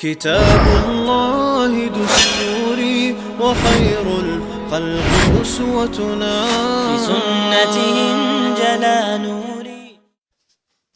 كتاب الله دستوري وخير الخلق أسوتنا، بسنته انجلى نوري.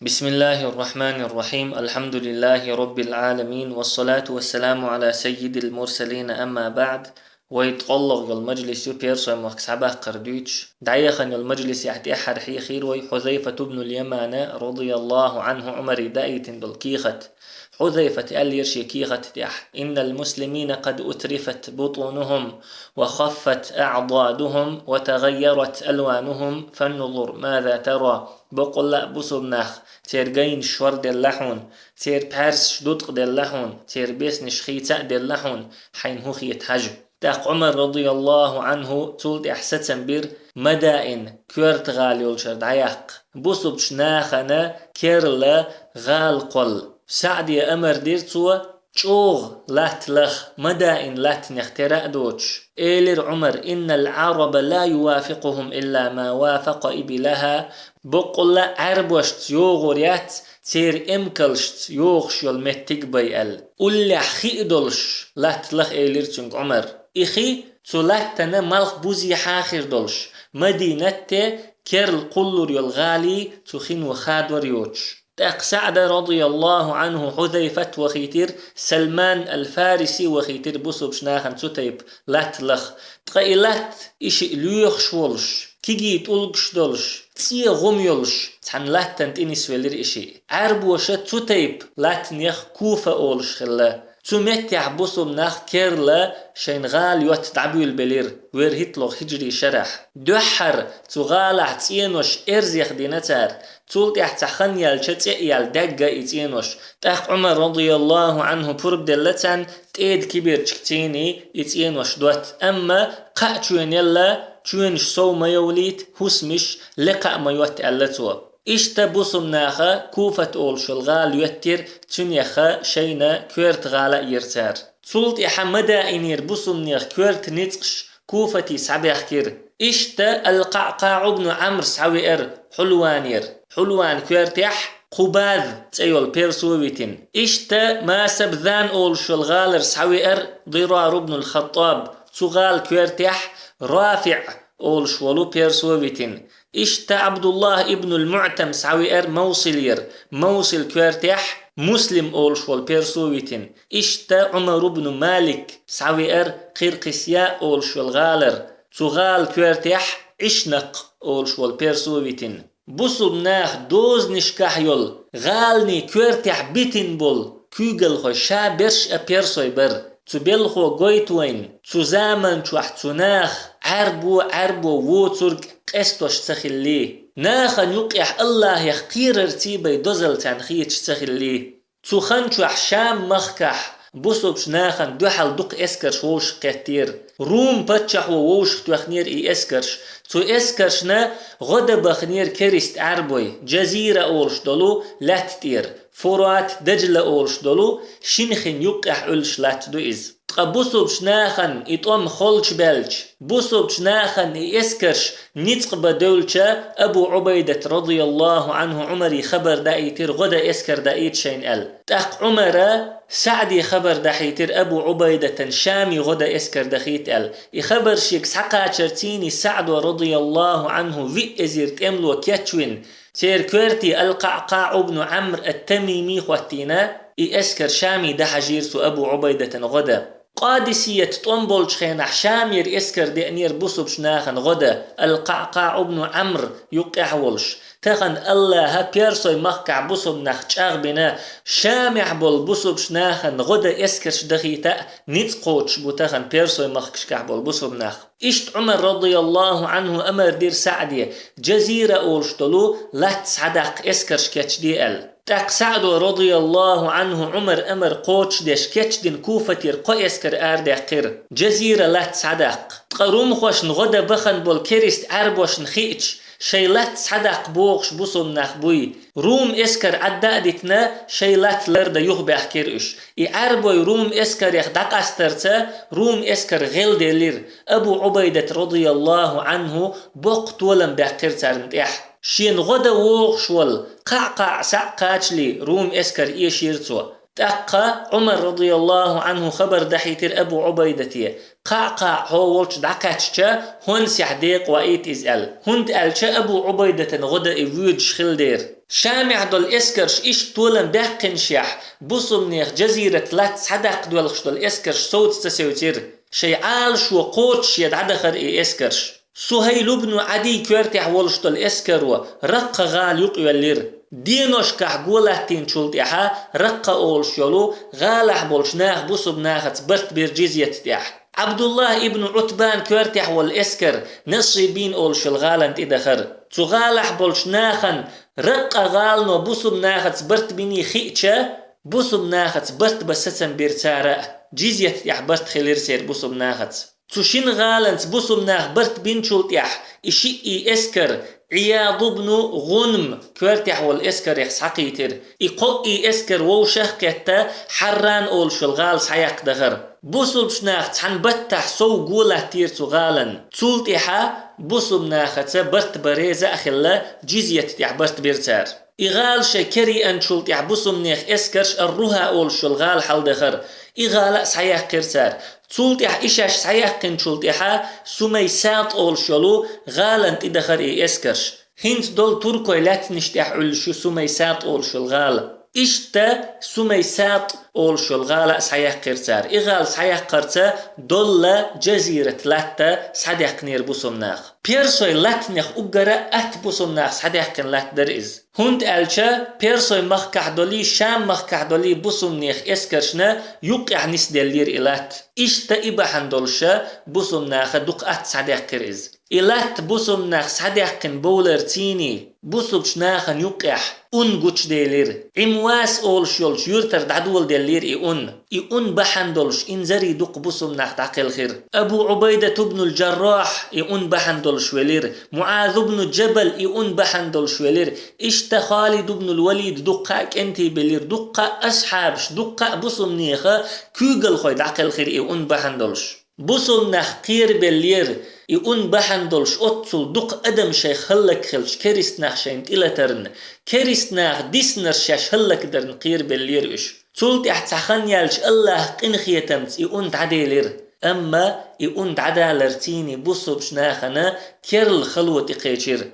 بسم الله الرحمن الرحيم. الحمد لله رب العالمين، والصلاة والسلام على سيد المرسلين. أما بعد، ويتقلق المجلس بيرسو مكسبه قردوش دعيخن المجلس يحتي أحد خير حذيفة بن اليمان رضي الله عنه عمر دايت بالكيخة. حذيفة قال يرشي كيخة إن المسلمين قد أترفت بطونهم وخفت أعضادهم وتغيرت ألوانهم، فانظر ماذا ترى. بقول لا بصبناخ تير جين شورد اللحون، تير بارس شدودق دلحون، تير بيس نشخيتا دلحون حين هو يتحج. تاق عمر رضي الله عنه تولد احسن بير مدائن كورت غالي والشرد عياق بوصب شناخنا كيرلا غال قل سعدي أمر ديرتوا چوغ لات لخ مدائن لات نخترع دوش. إيلر عمر إن العرب لا يوافقهم إلا ما وافق إبلها. بقول عربشت يوغوريات تير امكلشت يوغش يلمتك بيال قل خيدلش لات لخ إيلر تنك عمر إخي تولاتنا ملخ بوزي حاخر دلش مدينة كيرل قلور يلغالي تخين وخادور يوش. تاق سعد رضي الله عنه حذيفة وخيتير سلمان الفارسي وخيتير بوصب شناخن ستيب لات لخ تقايلات إشي ليوخ شولش كيجي تولقش دولش تسيه غميولش تحن لاتن تنس ولير إشي عرب وشت ستيب لاتن يخ كوفة أولش خلا تمت يحبسوا مناخ كيرلا شين غال يوت تعبيو البلير وير هيتلوغ هجري شرح دوحر تغالع تينوش إرزيخ دينتار تولت يحتخن يال دقا يتينوش. تاق عمر رضي الله عنه برب دلتان تيد كبير تشكتيني يتينوش دوت. أما قاعتوين يلا تشوينش سو ما يوليت هسمش لقاء ما يوت ألتوا إشتا بوصمناخا كوفة أولش الغال يوتر تنيخا شينا كورت غالا يرتار تولت إحمدا إنير بوصمنيخ كورت نتقش كوفتي سعبيخ كير. إشتا القعقاع بن عمرو سعوير حلوان كورتيح قباذ تأيول بيرسويتين. إشتا ما سبذان أولش الغالر سعوير ضرار بن الخطاب تغال كورتيح رافع أولش ولو بيرسويتين. إشتا عبد الله ابن المعتم سعوير موصل كورتيح مسلم أولش والبيرسويتين. إشتا عمر بن مالك سعوير قرقسياء أولش والغالر تغال كورتيح عشنق أولش والبيرسويتين. بوصل ناخ دوز نشكاحيول غالني كورتيح بيتين بول كوغل خو شابرش أبيرسوي بر تبلخو قويتوين تزامن تناخ عربو ووترك قستوش تخلي ناخن يقيح الله يخقير ارتيبي دوزل تنخيش تخلي تخن تشوح شام مخكح بوصبش ناخن دوحل دوق اسكرش ووش كتير روم بتشح ووش توخنير اي اسكرش تو اسكرشنا غدا بخنير كريست عربوي جزيرة أولش دولو لاتتير فرات دجلة أولش دولو شنخن يقح أولش لات دوئز بوصبش ناخن إطوم خولش بلش بوصبش ناخن إسكرش نتق بدولشا أبو عبيدة رضي الله عنه عمري خبر دايتر غدا إسكر دايت شين أل تاق عمر سعدي خبر دحيتر أبو عبيدة شامي غدا إسكر دخيت أل يخبر شيك سحقا شرتيني سعد رضي الله عنه في إزيرت أملو كيتشوين تير كورتي القعقاع بن عمرو التميمي خواتينا إسكر شامي دحجيرتو أبو عبيدة غدا قادسية طنبول شخينح شامير إسكر دينير بوصب شناخن غدا القعقاع بن عمرو يقحولش تخن الله بيرسوي مخكع بوصب نخ بنا شامع بول بوصب شناخن غدا إسكرش دخيتا نتقوش بوتخن بيرسوي مخكش كعبول بوصب نخ. إشت عمر رضي الله عنه أمر دير سعدية جزيرة أولشتلو لا تصدق إسكرش كتش دي أل تاق سعد رضي الله عنه عمر أمر قوتش ديش كتش دين كوفة يرقو إسكر آردي قير جزيرة لا تصدق تقروم خوش نغدا بخن بول كيريست عربوش نخيتش شيلات صدق بوغش بوصل نخبوي روم اسكر عدادتنا شيلات لرد يخبح كيرش عربوي روم اسكر يخدق استرتا روم اسكر غيل ديلير أبو عبيدة رضي الله عنه بوقت ولم بحكير تارمتح شين غدا ووغش ول قعقع سعقاتش لي روم اسكر يشيرتو تأقى عمر رضي الله عنه خبر دحيتر أبو عبيدة قعقع هولش دعكاتشا هون سيحديق وإيت إزال هند ألشا أبو عبيدة غدا إيوج خلدير شامع دول إسكرش إيش طولا بيقن شيح بصمنيخ جزيرة لات صدق دولش دول إسكرش صوت تسيوتير شيعال شو قوتش يدعدخر إي إسكرش سهيل بن عدي كورتح ولش دول إسكروا رق غال يقوى دينوش كحقولاتين شلتها رق أولش يلو غالح بولش ناخ بصب ناخت برت برجيزية تيح عبد الله ابن عتبان كورتح والإسكر نصيبين أولش الغالنت إدخر تغالح بولش ناخن رق غالنو بصب ناخت برت بني خيتشا بصب ناخت برت بسسن بيرتارا جيزية تيح برت خلير سير بصب ناخت تشين غالنت بصب ناخ برت بين شلتح إشي إسكر عياض بن غنم كورتح والإسكر يخسحقيتر إقوئي إسكر ووشخكتا حران أول شلغال سحيق دغر بوصل بشناخ تحن بتح سو قوله تير تغالن تولتحا بوصل ناختا برت بريزة أخلا جيزية تتح برت بيرتار إغال شكري أن شلتح بوصل نيخ إسكرش الروها أول شلغال حل دغر إغال سحيق كرتار تولتح إشاش سحيق شلتحا سميسات أول شلو غالن تدخر إي إسكرش هنت دول تركو لاتنشتح علشو سميسات أول شلغال إشتا سميسات أول شلغالة سحيق كرتار إغال سحيق كرتا دولة جزيرة لاتا سحيق نير بوسمناخ بيرسوي لاتنخ أقرأ بوسمناخ سحيق لات درئز هند ألشا بيرسوي مخكح دولي شام مخكح دولي بوسمنيخ إسكرشنا يقع نسدلير إلات إشتا إباحن دولشا بوسمناخ دقات سحيق كرئز إلات بوسمناخ سحيق بولر تيني بوسمناخ يقع قوتش ديلير عمواس أول شولش يرتر دعدول ديلير إون بحندولش إنزري دق بصم ناخ تعقل خير أبو عبيدة بن الجراح إون بحندولش ولير معاذ بن الجبل إون بحندولش ولير إشتا خالد بن الوليد دقاك أنتي بلير دقا أصحابش دقا بصم نيخا كوغل خوي تعقل خير إون بحندولش بصم ناخ قير بلير إون بحندولش أتصل دق أدم شيخ خلك خلش كريست ناخ شايمت إلا ترن كريست ناخ ديسنر شاش خلك درن قير بلير إش تولت احتسخن يالش الله قنخي تمت إون تعديلير أما إون تعدالرتيني بصب شناخنا كيرل خلوة قيشير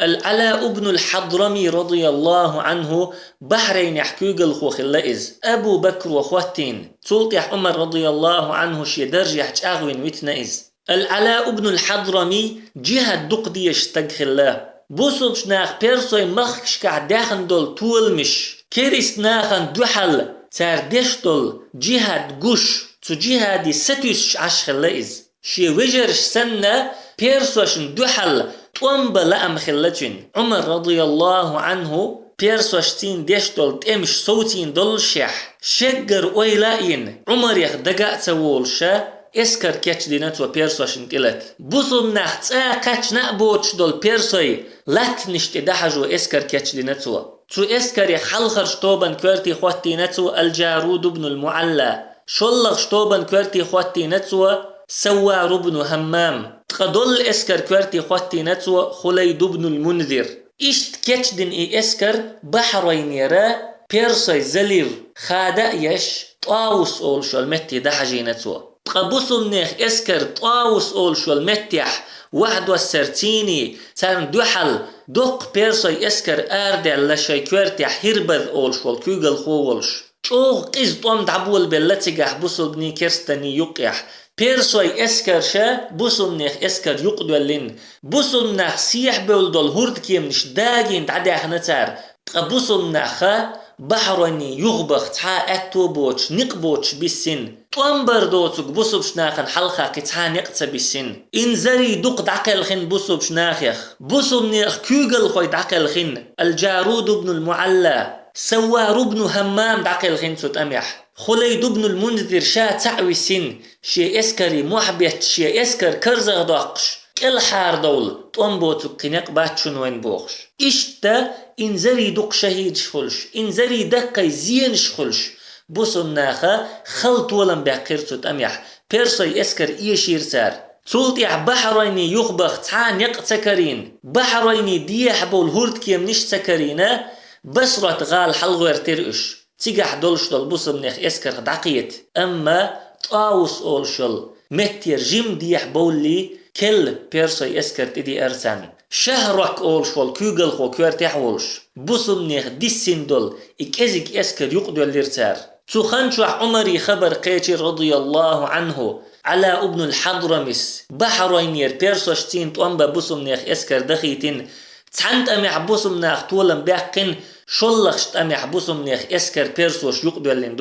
العلاء بن الحضرمي رضي الله عنه بحرين يحكيق الخوخ اللئز أبو بكر وخواتين تولت عمر رضي الله عنه شي درج يحج أغوين ويتنئز العلاء بن الحضرمي جهة دقديش تقخلا بوصل شناخ بيرسوي مخش كعد داخن دول طول مش كيريس ناخن دوحل تاردش دول جهة قوش تو جهة دي ستوش عشخلائز شي وجرش سنة بيرسوشن دوحل طومب لأم خلتين عمر رضي الله عنه بيرسوشتين ديش دول تمش صوتين دول شح شجر ويلاين عمر يخدقاء تولشا اسكر كاتش دينات وبيرسوشن قلت بوصل ناخت كاتش نقبوش دول بيرسوي لات نشت دحجو اسكر كاتش ديناتو تو اسكر يخلخر شطوبا كورتي خواتي نتو الجارود بن المعلى شلغ شطوبا كورتي خواتي نتو سوار بن همام تقدل اسكر كورتي خواتي نتو خليد بن المنذر اشت كاتش دين اي اسكر بحرين يرا بيرسوي زليف خادا يش طاوس اول شو المتي دحجي نتو تقبصل نيخ اسكر طاوس اول شو المتيح واحد والسرتيني سان دوحل دق بيرسوي اسكر اردع لشي كورتي حيربذ اول شو الكوغل خوولش چوغ قيز طوم دعبول بلتيقح بوصل بني كرستني يقيح بيرسوي اسكر شا بوصل نيخ اسكر يقدولين بوصل ناخ سيح بولدول هورد كيمنش داقين تعدي اخنتار تقبصل ناخا بحرني يغبخ تحا اتوبوش نقبوش بالسن طنبر دوتك بوصبش ناخن حلقة قتحا نقتا بالسن انزري دوق دعقل خن بوصبش ناخيخ بوصب نيخ كوغل خوي دعقل خن الجارود بن المعلى سوار بن همام دعقل خن سوت اميح خليد بن المنذر شا تعوي السن شي اسكري محبت شي اسكر كرزغ داقش الحار دول طنبوتك قنق باتشون وين بوخش اشتا انزري دوق شهيد شخلش انزري دقاي زين شخلش بوصم ناخا خلط ولم باقرتوت اميح بيرسوي اسكر ايشير سار تولتيح بحريني يخبخ تعان يقتكرين بحريني ديح بول هورد كيم نش تكرينا بسرة غال حلغير ترقش تيجح دولش دول بوسمنيخ اسكر دقيت أما طاوس أولشل متير جيم ديح بولي كل بيرسوي اسكر تدي أرسان شهرك أولشول كوغل خو كوارتيح أولش بوسمنيخ ديسين دول إكازيك اسكر يقدو الليرتار تخنشوح عمري خبر قيتي رضي الله عنه على ابن الحضرمس بحرينير بيرسوشتين توانبا بوسمنيخ اسكر دخيتين تحنت أمي بوسمنيخ طولن باقين شلخشت أمي بوسمنيخ اسكر بيرسوش يقدو اللين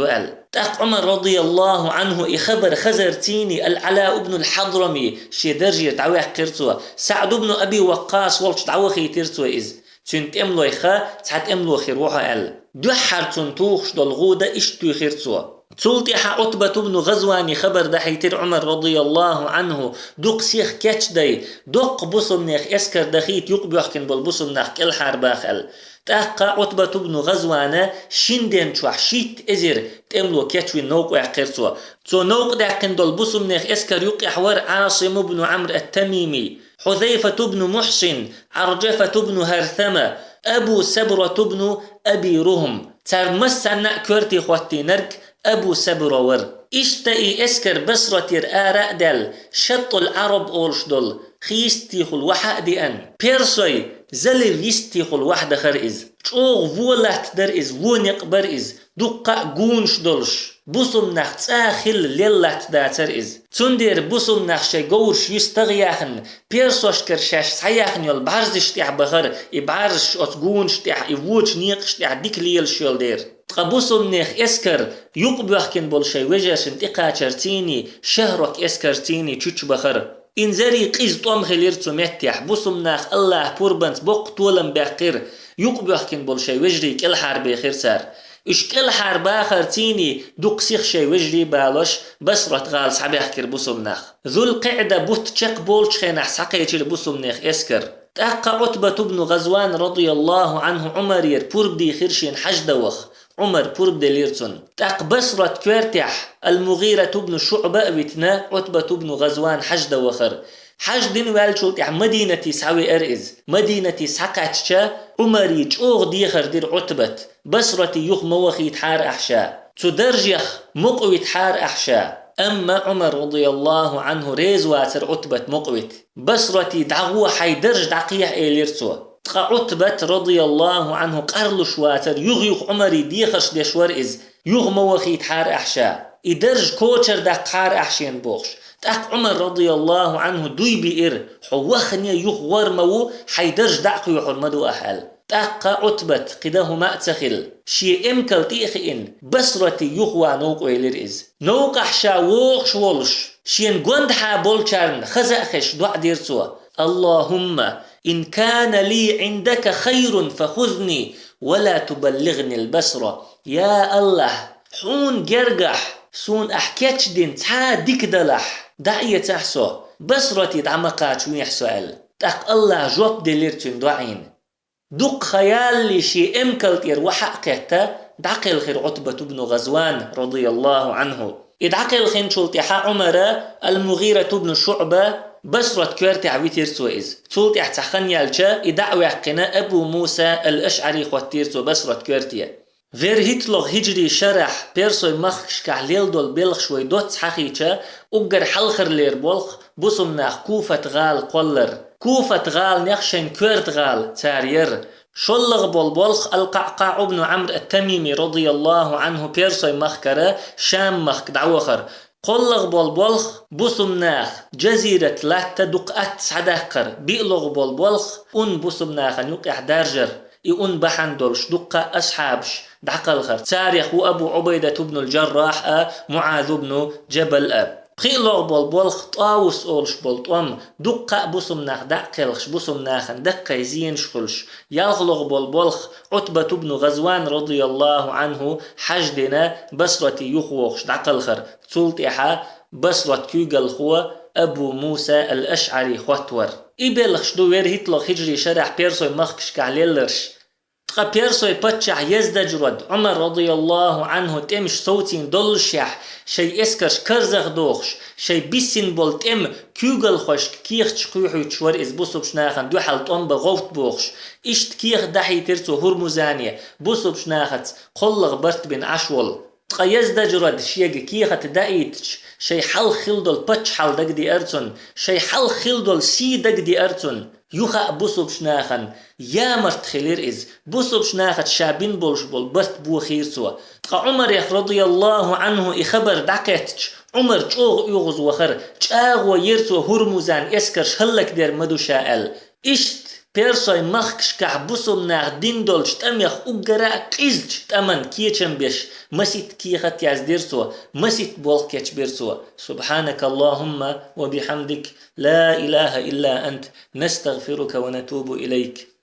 تاق عمر رضي الله عنه إخبر خزرتيني العلاء ابن الحضرمي شي درجة تعويح قرتوا سعد ابن أبي وقاص والش تعوخي ترتوا إز تنت املو إخا تحت املو خيروها دوحر تنتوخش دالغودة اشتو خيرتوا تلتح عتبة بن غزوان خبر دحيتر عمر رضي الله عنه دوق سيخ كاتش داي دوق بوسمنيخ اسكر دخيت يقبيحكن بالبوسمنيخ كل حرباخل تاقا عتبة بن غزوان شندين شوح شيت ازر تملو كاتشوي نوق وعقرتوا تو نوق داقن بالبوسمنيخ اسكر يقحور عاصم بن عمرو التميمي حذيفة بن محسن عرجفة بن هرثمة أبو سبرة بن أبي رهم ترمسنا كورتي خواتي نرك أبو سبرة ور اشتئي اسكر بصرة آراء دل شط العرب أولشدل خيستيخ الوحا دي أن بيرسوي زلر يستيخ الوحدة خرئز چوغ فولات در إز ونقبر إز دقا قونش دلش بوسم نخ تاخل ليلات داتر إز تندير بوسم نخ شي قورش يستغياخن بيرسوش كرشاش سياخن يول بارزش تيح بخر إبارش أتقونش تيح إفوش نيقش تيح ديك ليل شيل دير تقبوسم نخ اسكر يقبيحكن بولشي وجاشن تقا چرتيني شهرك اسكرتيني چوچ بخر إنزري قيز طوم خليرتو متيح بوسم نخ الله بوربنت بوق طولن باقر يقبيحكن بولشي وجري كل حربي خير سار إش كل حربا خرتيني دوق سيخ شي وجري بالوش بسرت غال صحبي أحكر بوسم نخ ذو القعدة بوت چق بولش خينح ساقيتي بوسم نخ اسكر تاقا عتبة بن غزوان رضي الله عنه عمرير بوربدي خيرشين حجدوخ عمر بورب دليرتون تاق بصرة كوارتح المغيرة بن شعبة ويتنا عتبة بن غزوان حجد وخر حجدين والشوت مدينة سعوي أرئز مدينة ساقاتشا عمري جوغ ديخر دير عتبة بصرة يخ موخي تحار أحشا تدرجيخ مقوي تحار أحشا أما عمر رضي الله عنه ريز واتر عتبة مقويت بصرة دعوة حيدرج دقيح إليرتو عتبة رضي الله عنه قرل شواتر يغيخ عمري ديخش ديشور إز يغ موخي تحار أحشا إدرج كوچر داق حار أحشين بوخش تاق عمر رضي الله عنه دوي بئر حوخني يغ ورمو حيدرج داق يحرمدو أحل تاق عتبة قده ما أتخل شي امكل تيخئن بصرة يغوى نوق ويلر إز نوق أحشا ووخش ولش شين قندحا بولچارن خزأخش دع ديرتوا اللهم إن كان لي عندك خير فخذني ولا تبلغني البصرة يا الله حون جرجح سون أحكيتش دين تا ديك دلح دعية تحسو بصرتي دعمقات ويحسوال تاق الله جوب دليرتين دعين دق خيال لي شي امكلتير وحقيتا دعقل خير عتبة بن غزوان رضي الله عنه إدعقل خين شلتحا عمر المغيرة بن شعبة بصرة كوارتي عويتير سوئز تولتي احتخن يالجا إدعوي عقنا أبو موسى الأشعري خواتير سو بصرة كوارتي فير هيتلوغ هجري شرح بيرسوي مخش كعليل دول بيلخ شوي دوت حقيقة أقر حلخر لير بولخ بوسم ناخ كوفة غال قولر كوفة غال نخشن كوارت غال تارير شلغ بولبولخ القعقاع بن عمرو التميمي رضي الله عنه بيرسوي مخكرة شام مخك دعوخر قلغ بولبولخ بوسمناخ جزيرة لاتا دقات سعداقر بيقلغ بولبولخ بوسمناخ نوقع دارجر بحن دولش دقة أصحابش دعقلخر تاريخ وأبو عبيدة بن الجراح معاذ بن جبل قيلغ بولبولخ طاوس أولش بولطوم دقة بوسمناخ دعقلخش بوسمناخ دقة يزين شخلش يغلغ بولبولخ عتبة بن غزوان رضي الله عنه حجدنا بصرة يخوخش دعقلخر تلتحا بصرة كيغل خو أبو موسى الأشعري خواتور إبلخش دوير هيتلغ هجري شرح بيرسوي مخكش كعليلرش بيرسوي بتشع يزدجرد عمر رضي الله عنه تمش صوتين دولشح شي اسكرش كرزغ دوخش شي بيسين بول تم كيوغل خوش كيخ تشقيحو تشور إز بوسو بشناخن دو حال طن بغوت بوخش إشت كيخ دحي ترسو هرمزانية بوسو بشناخت قلغ برت بن عشول يزدجرد شيغ كيخ تدايتش شي حل خلدل بتش حل دق دي أرتون شي حل خلدل سي دق دي أرتون يوخا بوسو بشناخن يا مرت خلير إز بوسو بشناخت شابين بولش بول برت بو خير سوا عمر رضي الله عنه إخبر دقيتش عمر تشوغ يوغز وخر تشاغ ويرسو هرمزان اسكرش هلك دير مدو شائل إشت بيرسوي مخكش كعبوسم ناغ دين دولش تأميخ أقراء قيزج تأمن كيچم بيش مسيت كيخت يازديرسو مسيت بولك يچ بيرسو سبحانك اللهم وبحمدك لا إله إلا أنت نستغفرك ونتوب إليك.